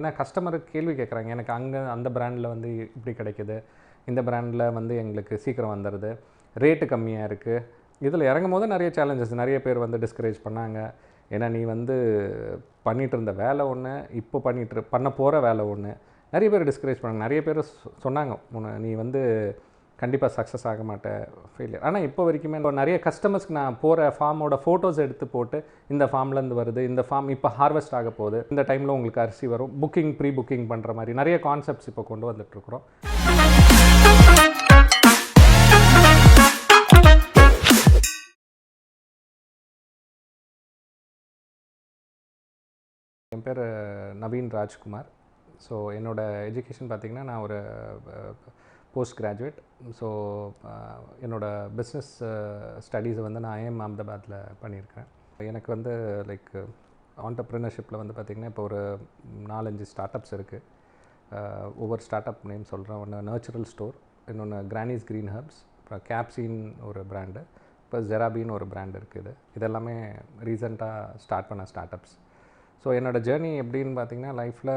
ஏன்னா கஸ்டமருக்கு கேள்வி கேட்குறாங்க, எனக்கு அங்கே அந்த பிராண்டில் வந்து இப்படி கிடைக்குது, இந்த பிராண்டில் வந்து எங்களுக்கு சீக்கிரம் வந்துடுது, ரேட்டு கம்மியாக இருக்குது. இதில் இறங்கும் போது நிறைய சேலஞ்சஸ், நிறைய பேர் வந்து டிஸ்கரேஜ் பண்ணாங்க. ஏன்னா நீ வந்து பண்ணிகிட்டு இருந்த வேலை ஒன்று, இப்போ பண்ண போகிற வேலை ஒன்று. நிறைய பேர் டிஸ்கரேஜ் பண்ணாங்க. நிறைய பேர் சொன்னாங்க, நீ வந்து கண்டிப்பாக சக்ஸஸ் ஆக மாட்டேன், ஃபெயிலியர். ஆனால் இப்போ வரைக்குமே நிறைய கஸ்டமர்ஸ்க்கு நான் போகிற ஃபார்மோட ஃபோட்டோஸ் எடுத்து போட்டு, இந்த ஃபார்ம்லேருந்து வருது, இந்த ஃபார்ம் இப்போ ஹார்வெஸ்ட் ஆக போகுது, இந்த டைமில் உங்களுக்கு அரிசி வரும், ப்ரீ புக்கிங் பண்ணுற மாதிரி நிறைய கான்செப்ட்ஸ் இப்போ கொண்டு வந்துட்டுருக்குறோம். என் பேர் நவீன் ராஜ்குமார். ஸோ என்னோடய எஜுகேஷன் பார்த்திங்கன்னா, நான் ஒரு போஸ்ட் கிராஜுவேட். ஸோ என்னோடய பிஸ்னஸ் ஸ்டடீஸை வந்து நான் ஐஎம் அஹமதாபாத்தில் பண்ணியிருக்கேன். எனக்கு வந்து லைக் ஆண்டர்ப்ரினர்ஷிப்பில் வந்து பார்த்திங்கன்னா, இப்போ ஒரு 4-5 ஸ்டார்ட் அப்ஸ் இருக்குது. ஒவ்வொரு ஸ்டார்ட் அப் நேம் சொல்கிறேன். ஒன்று நேச்சுரல் ஸ்டோர், இன்னொன்று கிரானிஸ் க்ரீன் ஹர்ப்ஸ், அப்புறம் கேப்சின் ஒரு பிராண்டு, இப்போ ஜெராபின்னு ஒரு பிராண்டு இருக்குது. இதெல்லாமே ரீசெண்டாக ஸ்டார்ட் பண்ண ஸ்டார்ட் அப்ஸ். ஸோ என்னோடய ஜேர்னி எப்படின்னு பார்த்திங்கன்னா, லைஃப்பில்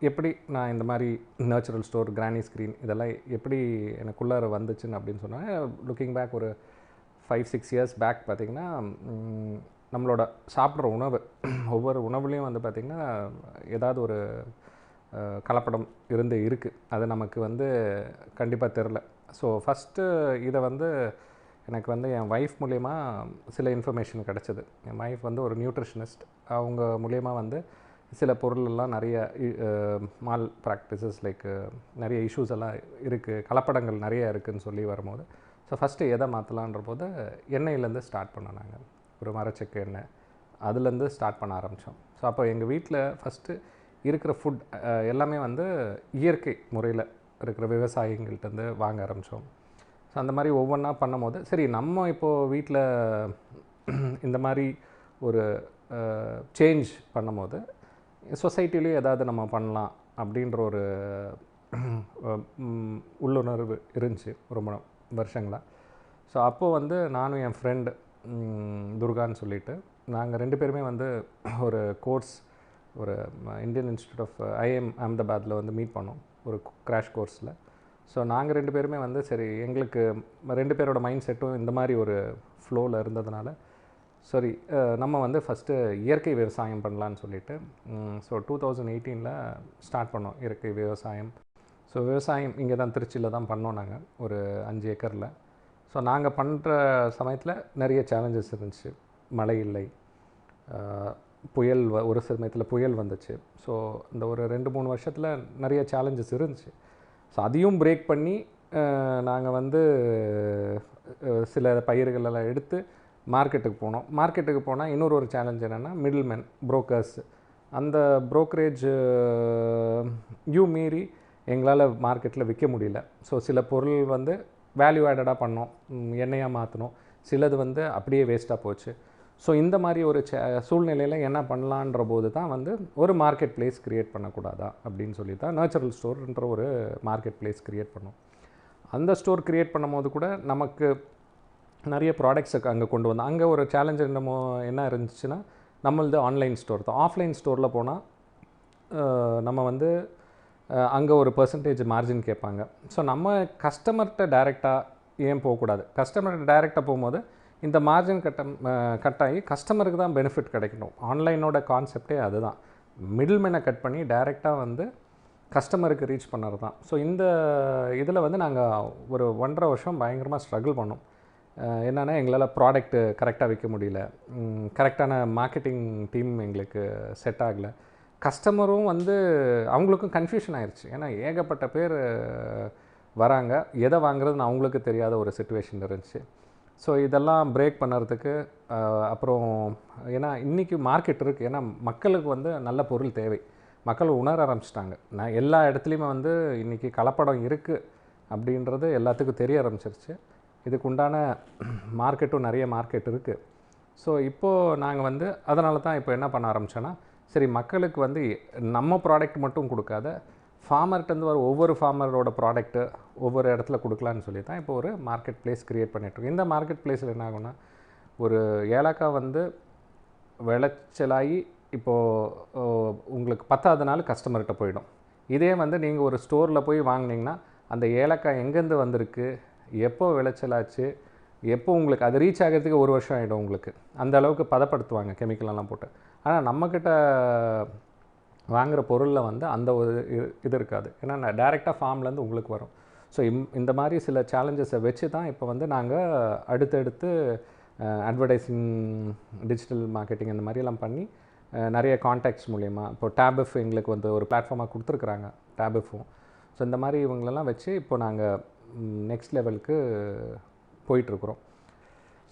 எப்படி நான் இந்த மாதிரி நேச்சுரல் ஸ்டோர், கிரானி ஸ்க்ரீன் இதெல்லாம் எப்படி எனக்குள்ளார வந்துச்சுன்னு அப்படின்னு சொன்னால், லுக்கிங் பேக் ஒரு 5-6 இயர்ஸ் பேக் பார்த்திங்கன்னா, நம்மளோட சாப்பிட்ற உணவு, ஒவ்வொரு உணவுலேயும் வந்து பார்த்திங்கன்னா ஏதாவது ஒரு கலப்படம் இருக்குது. அது நமக்கு வந்து கண்டிப்பாக தெரில. ஸோ ஃபஸ்ட்டு இதை வந்து எனக்கு வந்து என் ஒய்ஃப் மூலயமா சில இன்ஃபர்மேஷன் கிடச்சிது. என் ஒய்ஃப் வந்து ஒரு நியூட்ரிஷனிஸ்ட். அவங்க மூலயமா வந்து சில பொருளெல்லாம் நிறைய மால் ப்ராக்டிசஸ் லைக் நிறைய இஷ்யூஸ் எல்லாம் இருக்குது, கலப்படங்கள் நிறைய இருக்குதுன்னு சொல்லி வரும்போது, ஸோ ஃபஸ்ட்டு எதை மாற்றலான்ற போது எண்ணெயிலேருந்து ஸ்டார்ட் பண்ணோம். நாங்கள் ஒரு மரச்செக்கு எண்ணெய் அதுலேருந்து ஸ்டார்ட் பண்ண ஆரம்பித்தோம். ஸோ அப்போ எங்கள் வீட்டில் ஃபஸ்ட்டு இருக்கிற ஃபுட் எல்லாமே வந்து இயற்கை முறையில் இருக்கிற விவசாயிகள்கிட்டருந்து வாங்க ஆரம்பித்தோம். ஸோ அந்த மாதிரி ஒவ்வொன்றா பண்ணும் போது, சரி நம்ம இப்போது வீட்டில் இந்த மாதிரி ஒரு சேஞ்ச் பண்ணும் போது சொசைட்டிலையும் ஏதாவது நம்ம பண்ணலாம் அப்படின்ற ஒரு உள்ளுணர்வு இருந்துச்சு ரொம்ப வருஷங்களாக. ஸோ அப்போது வந்து நானும் என் ஃப்ரெண்டு துர்கான்னு சொல்லிவிட்டு, நாங்கள் 2 பேருமே வந்து ஒரு கோர்ஸ், ஒரு இந்தியன் இன்ஸ்டியூட் ஆஃப் ஐஎம் அஹமதாபாத்தில் வந்து மீட் பண்ணோம், ஒரு கிராஷ் கோர்ஸில். ஸோ நாங்கள் 2 பேருமே வந்து சரி, எங்களுக்கு 2 பேரோட மைண்ட் செட்டும் இந்த மாதிரி ஒரு ஃப்ளோவில் இருந்ததுனால, சரி நம்ம வந்து ஃபஸ்ட்டு இயற்கை விவசாயம் பண்ணலான்னு சொல்லிவிட்டு, ஸோ 2018 ஸ்டார்ட் பண்ணோம் இயற்கை விவசாயம். ஸோ விவசாயம் இங்கே தான் திருச்சியில் தான் பண்ணோம் நாங்கள், ஒரு 5 ஏக்கரில். ஸோ நாங்கள் பண்ணுற சமயத்தில் நிறைய சேலஞ்சஸ் இருந்துச்சு. மழை இல்லை, புயல் ஒரு சமயத்தில் புயல் வந்துச்சு. ஸோ இந்த ஒரு 2-3 வருஷத்தில் நிறைய சேலஞ்சஸ் இருந்துச்சு. ஸோ அதையும் பிரேக் பண்ணி நாங்கள் வந்து சில பயிர்களெல்லாம் எடுத்து மார்க்கெட்டுக்கு போனோம். மார்க்கெட்டுக்கு போனால் இன்னொரு சேலஞ்ச் என்னென்னா, மிடில்மேன், புரோக்கர்ஸ், அந்த புரோக்கரேஜ் மீறி எங்களால் மார்க்கெட்டில் விற்க முடியல. ஸோ சில பொருள் வந்து வேல்யூ ஆடடாக பண்ணோம், எண்ணெயாக மாற்றினோம், சிலது வந்து அப்படியே வேஸ்ட்டாக போச்சு. ஸோ இந்த மாதிரி ஒரு சூழ்நிலையில் என்ன பண்ணலான்ற போது தான் வந்து ஒரு மார்க்கெட் பிளேஸ் க்ரியேட் பண்ணக்கூடாதா அப்படின்னு சொல்லி தான் நேச்சுரல் ஸ்டோர்ன்ற ஒரு மார்க்கெட் பிளேஸ் க்ரியேட் பண்ணோம். அந்த ஸ்டோர் க்ரியேட் பண்ணும் போது கூட நமக்கு நிறைய ப்ராடக்ட்ஸை அங்கே கொண்டு வந்தோம். அங்கே ஒரு சேலஞ்ச் என்ன இருந்துச்சுன்னா, நம்மளது ஆன்லைன் ஸ்டோர் தான். ஆஃப்லைன் ஸ்டோரில் போனால் நம்ம வந்து அங்கே ஒரு பர்சன்டேஜ் மார்ஜின் கேட்பாங்க. ஸோ நம்ம கஸ்டமர்கிட்ட டைரெக்டாக ஏன் போகக்கூடாது? கஸ்டமர்கிட்ட டைரெக்டாக போகும்போது இந்த மார்ஜின் கட்டாகி கஸ்டமருக்கு தான் பெனிஃபிட் கிடைக்கணும். ஆன்லைனோட கான்செப்டே அதுதான். மிடில்மேனை கட் பண்ணி டைரெக்டாக வந்து கஸ்டமருக்கு ரீச் பண்ணுறது தான். ஸோ இந்த இதில் வந்து நாங்கள் ஒரு 1.5 வருஷம் பயங்கரமாக ஸ்ட்ரகிள் பண்ணோம். என்னென்னா, எங்களால் ப்ராடக்ட்டு கரெக்டாக விற்க முடியல, கரெக்டான மார்க்கெட்டிங் டீம் எங்களுக்கு செட் ஆகலை, கஸ்டமரும் வந்து அவங்களுக்கும் கன்ஃபியூஷன் ஆயிடுச்சு. ஏன்னா ஏகப்பட்ட பேர் வராங்க, எதை வாங்குறதுன்னு அவங்களுக்கு தெரியாத ஒரு சிச்சுவேஷன் இருந்துச்சு. ஸோ இதெல்லாம் பிரேக் பண்ணுறதுக்கு அப்புறம், ஏன்னா இன்றைக்கி மார்க்கெட் இருக்குது, ஏன்னா மக்களுக்கு வந்து நல்ல பொருள் தேவை, மக்கள் உணர ஆரம்பிச்சிட்டாங்க. நான் எல்லா இடத்துலையுமே வந்து இன்றைக்கி கலப்படம் இருக்குது அப்படின்றது எல்லாத்துக்கும் தெரிய ஆரம்பிச்சிருச்சு. இதுக்கு உண்டான மார்க்கெட்டும் நிறைய மார்க்கெட் இருக்குது. ஸோ இப்போது நாங்கள் வந்து அதனால தான் இப்போ என்ன பண்ண ஆரம்பித்தோன்னா, சரி மக்களுக்கு வந்து நம்ம ப்ராடக்ட் மட்டும் கொடுக்காத, ஃபார்மர்கிட்டருந்து வர ஒவ்வொரு ஃபார்மரோட ப்ராடக்ட்டு ஒவ்வொரு இடத்துல கொடுக்கலான்னு சொல்லி தான் இப்போ ஒரு மார்க்கெட் பிளேஸ் க்ரியேட் பண்ணிகிட்ருக்கோம். இந்த மார்க்கெட் பிளேஸில் என்ன ஆகும்னா, ஒரு ஏலக்காய் வந்து விளைச்சலாகி இப்போது உங்களுக்கு 10வது நாள் கஸ்டமர்கிட்ட போயிடும். இதே வந்து நீங்கள் ஒரு ஸ்டோரில் போய் வாங்கினீங்கன்னா அந்த ஏலக்காய் எங்கேருந்து வந்திருக்கு, எப்போ விளைச்சலாச்சு, எப்போ உங்களுக்கு அது ரீச் ஆகிறதுக்கு 1 வருஷம் ஆகிடும் உங்களுக்கு. அந்த அளவுக்கு பதப்படுத்துவாங்க கெமிக்கலெல்லாம் போட்டு. ஆனால் நம்மக்கிட்ட வாங்குகிற பொருளில் வந்து அந்த ஒரு இது இருக்காது. ஏன்னா டைரெக்டாக ஃபார்ம்லேருந்து உங்களுக்கு வரும். ஸோ இந்த மாதிரி சில சேலஞ்சஸை வச்சு தான் இப்போ வந்து நாங்கள் அடுத்தடுத்து அட்வர்டைஸிங், டிஜிட்டல் மார்க்கெட்டிங் இந்த மாதிரியெல்லாம் பண்ணி நிறைய கான்டாக்ட்ஸ் மூலயமா இப்போ டேபிஃப் எங்களுக்கு வந்து ஒரு பிளாட்ஃபார்மாக கொடுத்துருக்குறாங்க, டேபிஃபும். ஸோ இந்த மாதிரி இவங்களெல்லாம் வச்சு இப்போ நாங்கள் நெக்ஸ்ட் லெவலுக்கு போயிட்டுருக்குறோம்.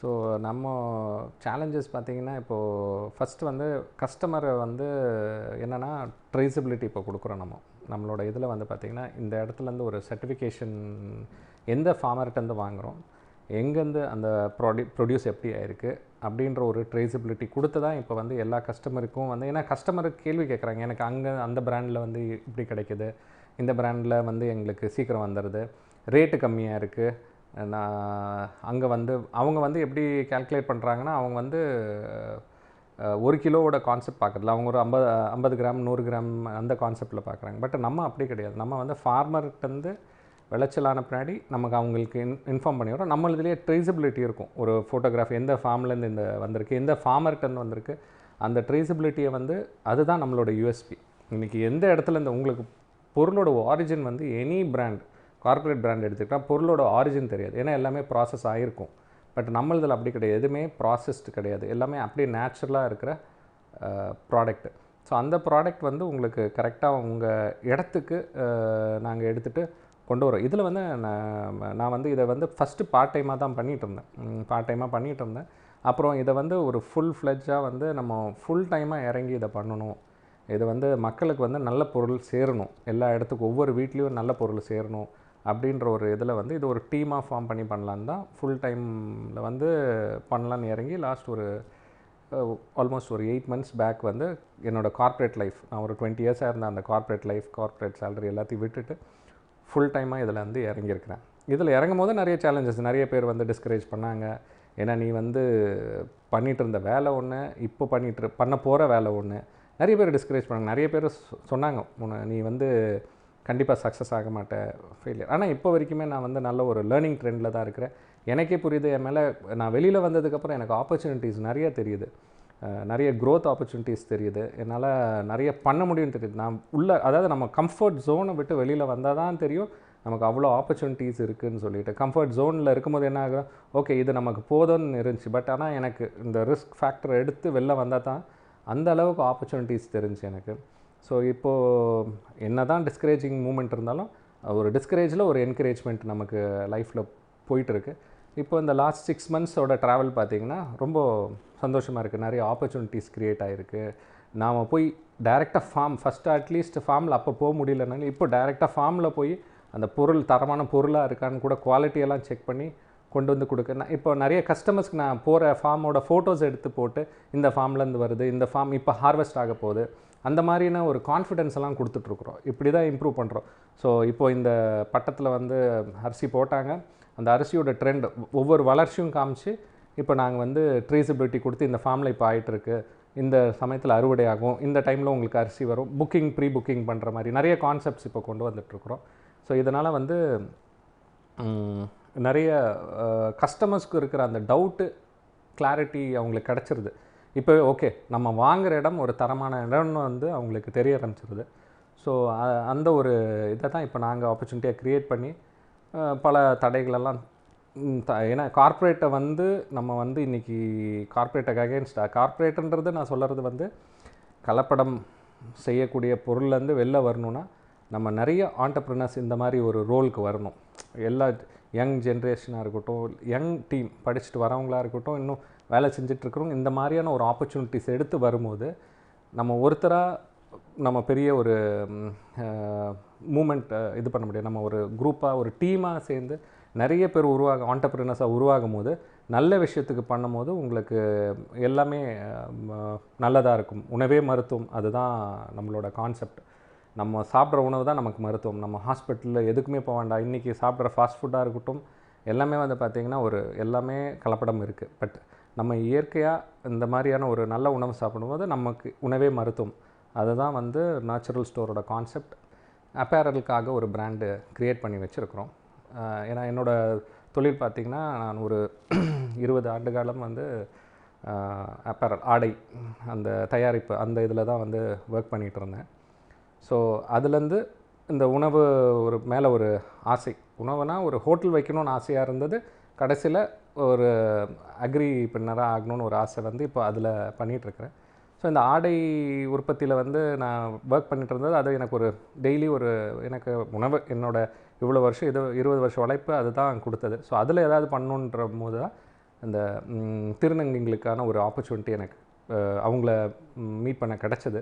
ஸோ நம்ம சேலஞ்சஸ் பார்த்திங்கன்னா இப்போது ஃபஸ்ட்டு வந்து கஸ்டமரை வந்து என்னென்னா ட்ரேசபிலிட்டி இப்போ கொடுக்குறோம். நம்மளோட இதில் வந்து பார்த்திங்கன்னா இந்த இடத்துலேருந்து ஒரு சர்டிஃபிகேஷன், எந்த ஃபார்மர்கிட்டேருந்து வாங்குகிறோம், எங்கேருந்து அந்த ப்ரொடியூஸ் எப்படி ஆயிருக்கு அப்படின்ற ஒரு ட்ரேசபிலிட்டி கொடுத்து தான் இப்போ வந்து எல்லா கஸ்டமருக்கும் வந்து, ஏன்னா கஸ்டமருக்கு கேள்வி கேட்குறாங்க, எனக்கு அங்கே அந்த பிராண்டில் வந்து இப்படி கிடைக்கிது, இந்த பிராண்டில் வந்து எங்களுக்கு சீக்கிரம் வந்துடுது, ரேட்டு கம்மியாக இருக்குது. நான் அங்கே வந்து அவங்க வந்து எப்படி கால்குலேட் பண்ணுறாங்கன்னா, அவங்க வந்து 1 கிலோவோட கான்செப்ட் பார்க்குறதில்ல, அவங்க ஒரு 50 கிராம் 100 கிராம் அந்த கான்செப்டில் பார்க்குறாங்க. பட் நம்ம அப்படி கிடையாது. நம்ம வந்து ஃபார்மர்கிட்டருந்து விளைச்சலான பின்னாடி நமக்கு அவங்களுக்கு இன்ஃபார்ம் பண்ணிடுறோம். நம்மளதுலேயே ட்ரேசபிலிட்டி இருக்கும். ஒரு ஃபோட்டோகிராஃப் எந்த ஃபார்ம்லேருந்து இந்த வந்திருக்கு, எந்த ஃபார்மர்கிட்டருந்து வந்திருக்கு, அந்த ட்ரேசபிலிட்டியை வந்து அதுதான் நம்மளோட யூஎஸ்பி. இன்றைக்கி எந்த இடத்துல இந்த உங்களுக்கு பொருளோட ஆரிஜின் வந்து எனி பிராண்ட், கார்ப்பரேட் பிராண்ட் எடுத்துக்கிட்டால் பொருளோட ஆரிஜின் தெரியாது. ஏன்னா எல்லாமே ப்ராசஸ் ஆகிருக்கும். பட் நம்மளதில் அப்படி கிடையாது. எதுவுமே ப்ராசஸ்டு கிடையாது. எல்லாமே அப்படியே நேச்சுரலாக இருக்கிற ப்ராடக்ட்டு. ஸோ அந்த ப்ராடக்ட் வந்து உங்களுக்கு கரெக்டாக உங்கள் இடத்துக்கு நாங்கள் எடுத்துகிட்டு கொண்டு வரோம். இதில் வந்து நான் வந்து இதை வந்து ஃபஸ்ட்டு பார்ட் டைமாக தான் பண்ணிகிட்டு இருந்தேன். அப்புறம் இதை வந்து ஒரு ஃபுல் ஃப்ளெட்ஜாக வந்து நம்ம ஃபுல் டைமாக இறங்கி இதை பண்ணணும். இது வந்து மக்களுக்கு வந்து நல்ல பொருள் சேரணும், எல்லா இடத்துக்கும் ஒவ்வொரு வீட்லேயும் நல்ல பொருள் சேரணும் அப்படின்ற ஒரு இதில் வந்து இது ஒரு டீமாக ஃபார்ம் பண்ணி பண்ணலான்னு தான் ஃபுல் டைமில் வந்து பண்ணலான்னு இறங்கி லாஸ்ட் ஒரு ஆல்மோஸ்ட் ஒரு 8 months பேக் வந்து என்னோடய கார்ப்பரேட் லைஃப், நான் ஒரு 20 இயர்ஸாக இருந்த அந்த கார்ப்பரேட் லைஃப், கார்ப்பரேட் சேலரி எல்லாத்தையும் விட்டுட்டு ஃபுல் டைமாக இதில் வந்து இறங்கியிருக்கிறேன். இதில் இறங்கும் போது நிறைய சேலஞ்சஸ், நிறைய பேர் வந்து டிஸ்கரேஜ் பண்ணாங்க. ஏன்னா நீ வந்து பண்ணிகிட்டு இருந்த வேலை ஒன்று, இப்போ பண்ண போகிற வேலை ஒன்று. நிறைய பேர் டிஸ்கரேஜ் பண்ணாங்க. நிறைய பேர் சொன்னாங்க, நீ வந்து கண்டிப்பாக சக்ஸஸ் ஆக மாட்டேன், ஃபெயிலியர். ஆனால் இப்போ வரைக்குமே நான் வந்து நல்ல ஒரு லேர்னிங் ட்ரெண்டில் தான் இருக்கிறேன். எனக்கே புரியுது, என் மேலே நான் வெளியில் வந்ததுக்கப்புறம் எனக்கு ஆப்பர்ச்சுனிட்டிஸ் நிறைய தெரியுது, நிறைய க்ரோத் ஆப்பர்ச்சுனிட்டிஸ் தெரியுது, என்னால் நிறைய பண்ண முடியும்னு தெரியுது. நான் அதாவது நம்ம கம்ஃபர்ட் ஜோனை விட்டு வெளியில் வந்தால் தான் தெரியும் நமக்கு அவ்வளோ ஆப்பர்ச்சுனிட்டிஸ் இருக்குதுன்னு சொல்லிட்டு. கம்ஃபர்ட் ஜோனில் இருக்கும்போது என்ன ஆகும், ஓகே இது நமக்கு போதும்னு இருந்துச்சு. பட் ஆனால் எனக்கு இந்த ரிஸ்க் ஃபேக்டரை எடுத்து வெளில வந்தால் தான் அந்த அளவுக்கு ஆப்பர்ச்சுனிட்டிஸ் தெரிஞ்சு எனக்கு. ஸோ இப்போது என்ன தான் டிஸ்கரேஜிங் மூமெண்ட் இருந்தாலும் ஒரு டிஸ்கரேஜில் ஒரு என்கரேஜ்மெண்ட் நமக்கு லைஃப்பில் போயிட்டுருக்கு. இப்போ இந்த லாஸ்ட் 6 monthsோட ட்ராவல் பார்த்திங்கன்னா ரொம்ப சந்தோஷமாக இருக்குது. நிறைய ஆப்பர்ச்சுனிட்டிஸ் க்ரியேட் ஆகிருக்கு. நாம் போய் டைரெக்டாக ஃபஸ்ட்டு அட்லீஸ்ட் ஃபார்மில் அப்போ போக முடியலனாலும் இப்போ டைரெக்டாக ஃபார்மில் போய் அந்த பொருள் தரமான பொருளாக இருக்கான்னு கூட குவாலிட்டியெல்லாம் செக் பண்ணி கொண்டு வந்து கொடுக்க. இப்போ நிறைய கஸ்டமர்ஸ்க்கு நான் போகிற ஃபார்மோட ஃபோட்டோஸ் எடுத்து போட்டு இந்த ஃபார்ம்லேருந்து வருது, இந்த ஃபார்ம் இப்போ ஹார்வெஸ்ட் ஆக போகுது, அந்த மாதிரியான ஒரு கான்ஃபிடென்ஸ் எல்லாம் கொடுத்துட்ருக்குறோம். இப்படி தான் இம்ப்ரூவ் பண்ணுறோம். ஸோ இப்போது இந்த பட்டத்தில் வந்து அரிசி போட்டாங்க, அந்த அரிசியோட ட்ரெண்ட் ஒவ்வொரு வளர்ச்சியும் காமிச்சு இப்போ நாங்கள் வந்து ட்ரேசபிலிட்டி கொடுத்து இந்த ஃபார்மில் இப்போ ஆகிட்டுருக்கு, இந்த சமயத்தில் அறுவடை ஆகும், இந்த டைமில் உங்களுக்கு அரிசி வரும், ப்ரீ புக்கிங் பண்ணுற மாதிரி நிறைய கான்செப்ட்ஸ் இப்போ கொண்டு வந்துட்டுருக்குறோம். ஸோ இதனால் வந்து நிறைய கஸ்டமர்ஸ்க்கு இருக்கிற அந்த டவுட்டு கிளாரிட்டி அவங்களுக்கு கிடச்சிருது. இப்போவே ஓகே நம்ம வாங்குகிற இடம் ஒரு தரமான இடம்னு வந்து அவங்களுக்கு தெரிய ஆரம்பிச்சிருது. ஸோ அந்த ஒரு இதை தான் இப்போ நாங்கள் ஆப்பர்ச்சுனிட்டியாக க்ரியேட் பண்ணி பல தடைகளெல்லாம் ஏன்னா கார்ப்பரேட்டை வந்து நம்ம வந்து இன்றைக்கி கார்ப்பரேட்டுக்கு அகேன்ஸ்டாக, கார்ப்பரேட்டுன்றது நான் சொல்கிறது வந்து கலப்படம் செய்யக்கூடிய பொருள்லேருந்து வெளில வரணுன்னா நம்ம நிறைய ஆண்டர்ப்ரினர்ஸ் இந்த மாதிரி ஒரு ரோலுக்கு வரணும். எல்லா யங் ஜென்ரேஷனாக இருக்கட்டும், யங் டீம் படிச்சுட்டு வரவங்களாக இருக்கட்டும், இன்னும் வேலை செஞ்சிட்ருக்கிறவங்க இந்த மாதிரியான ஒரு ஆப்பர்ச்சுனிட்டிஸ் எடுத்து வரும்போது நம்ம ஒருத்தராக நம்ம பெரிய ஒரு மூமெண்ட் இது பண்ண முடியாது. நம்ம ஒரு குரூப்பாக ஒரு டீமாக சேர்ந்து நிறைய பேர் ஆண்டர்ப்ரினர்ஸாக உருவாகும் போது நல்ல விஷயத்துக்கு பண்ணும்போது உங்களுக்கு எல்லாமே நல்லதாக இருக்கும். உணவே மருத்துவம், அதுதான் நம்மளோட கான்செப்ட். நம்ம சாப்பிட்ற உணவு தான் நமக்கு மருத்துவம். நம்ம ஹாஸ்பிட்டலில் எதுக்குமே போக வேண்டாம். இன்றைக்கி சாப்பிட்ற ஃபாஸ்ட் ஃபுட்டாக இருக்கட்டும், எல்லாமே வந்து பார்த்திங்கன்னா எல்லாமே கலப்படம் இருக்குது. பட் நம்ம இயற்கையாக இந்த மாதிரியான ஒரு நல்ல உணவு சாப்பிடும்போது நமக்கு உணவே மருத்துவம். அதுதான் வந்து நேச்சுரல் ஸ்டோரோட கான்செப்ட். அப்பேரலுக்காக ஒரு பிராண்டு க்ரியேட் பண்ணி வச்சுருக்குறோம். ஏன்னா என்னோடய தொழில் பார்த்திங்கன்னா, நான் ஒரு 20 ஆண்டு காலம் வந்து அப்பேரல் ஆடை அந்த தயாரிப்பு அந்த இதில் தான் வந்து ஒர்க் பண்ணிகிட்டு இருந்தேன். ஸோ அதுலேருந்து இந்த உணவு ஒரு மேலே ஒரு ஆசை. உணவுனா ஒரு ஹோட்டல் வைக்கணும்னு ஆசையாக இருந்தது. கடைசியில் ஒரு அக்ரி பின்னராக ஆகணும்னு ஒரு ஆசை வந்து இப்போ அதில் பண்ணிகிட்ருக்கிறேன். ஸோ இந்த ஆடை உற்பத்தியில் வந்து நான் ஒர்க் பண்ணிகிட்டு இருந்தது. அது எனக்கு ஒரு டெய்லி ஒரு எனக்கு உணவு என்னோடய இவ்வளோ வருஷம் 20 வருஷம் உழைப்பு அதுதான் கொடுத்தது. ஸோ அதில் ஏதாவது பண்ணணுன்ற போது தான் இந்த திருநங்கைகளுக்கான ஒரு ஆப்பர்ச்சுனிட்டி எனக்கு அவங்கள மீட் பண்ண கிடச்சிது.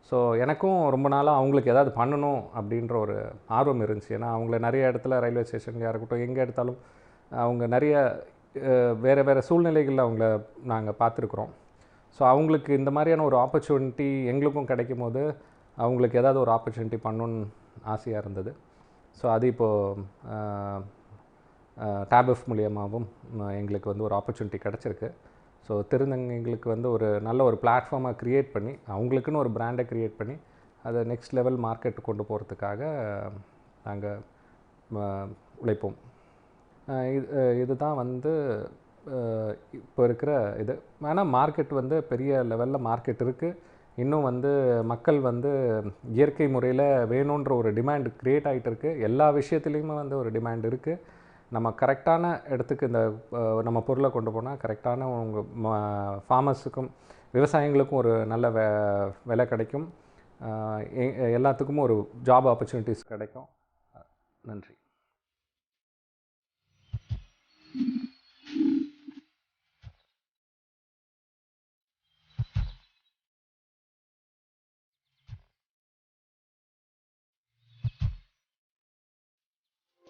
ஸோ எனக்கும் ரொம்ப நாளாக அவங்களுக்கு ஏதாவது பண்ணணும் அப்படின்ற ஒரு ஆர்வம் இருந்துச்சு. ஏன்னா அவங்கள நிறைய இடத்துல ரயில்வே ஸ்டேஷன்லையாக இருக்கட்டும், எங்கே எடுத்தாலும் அவங்க நிறைய வேறு சூழ்நிலைகளில் அவங்கள நாங்கள் பார்த்துருக்குறோம். ஸோ அவங்களுக்கு இந்த மாதிரியான ஒரு ஆப்பர்ச்சுனிட்டி எங்களுக்கும் கிடைக்கும் போது அவங்களுக்கு ஏதாவது ஒரு ஆப்பர்ச்சுனிட்டி பண்ணணுன்னு ஆசையாக இருந்தது. ஸோ அது இப்போது டேப்எஃப் மூலியமாகவும் எங்களுக்கு வந்து ஒரு ஆப்பர்ச்சுனிட்டி கிடச்சிருக்கு. ஸோ திருநங்கைகளுக்கு வந்து ஒரு நல்ல ஒரு பிளாட்ஃபார்மாக க்ரியேட் பண்ணி அவங்களுக்குன்னு ஒரு பிராண்டை க்ரியேட் பண்ணி அதை நெக்ஸ்ட் லெவல் மார்க்கெட்டு கொண்டு போகிறதுக்காக நாங்கள் உழைப்போம். இதுதான் வந்து இப்போ இருக்கிற இது. ஆனால் மார்க்கெட் வந்து பெரிய லெவலில் மார்க்கெட் இருக்குது. இன்னும் வந்து மக்கள் வந்து இயற்கை முறையில் வேணுன்ற ஒரு டிமாண்ட் க்ரியேட் ஆகிட்டு இருக்குது. எல்லா விஷயத்துலேயுமே வந்து ஒரு டிமாண்ட் இருக்குது. நம்ம கரெக்டான இடத்துக்கு இந்த நம்ம பொருளை கொண்டு போனால் கரெக்டான உங்கள் ஃபார்மர்ஸுக்கும் விவசாயிகளுக்கும் ஒரு நல்ல விலை கிடைக்கும். எல்லாத்துக்கும் ஒரு ஜாப் ஆப்பர்ச்சுனிட்டிஸ் கிடைக்கும். நன்றி.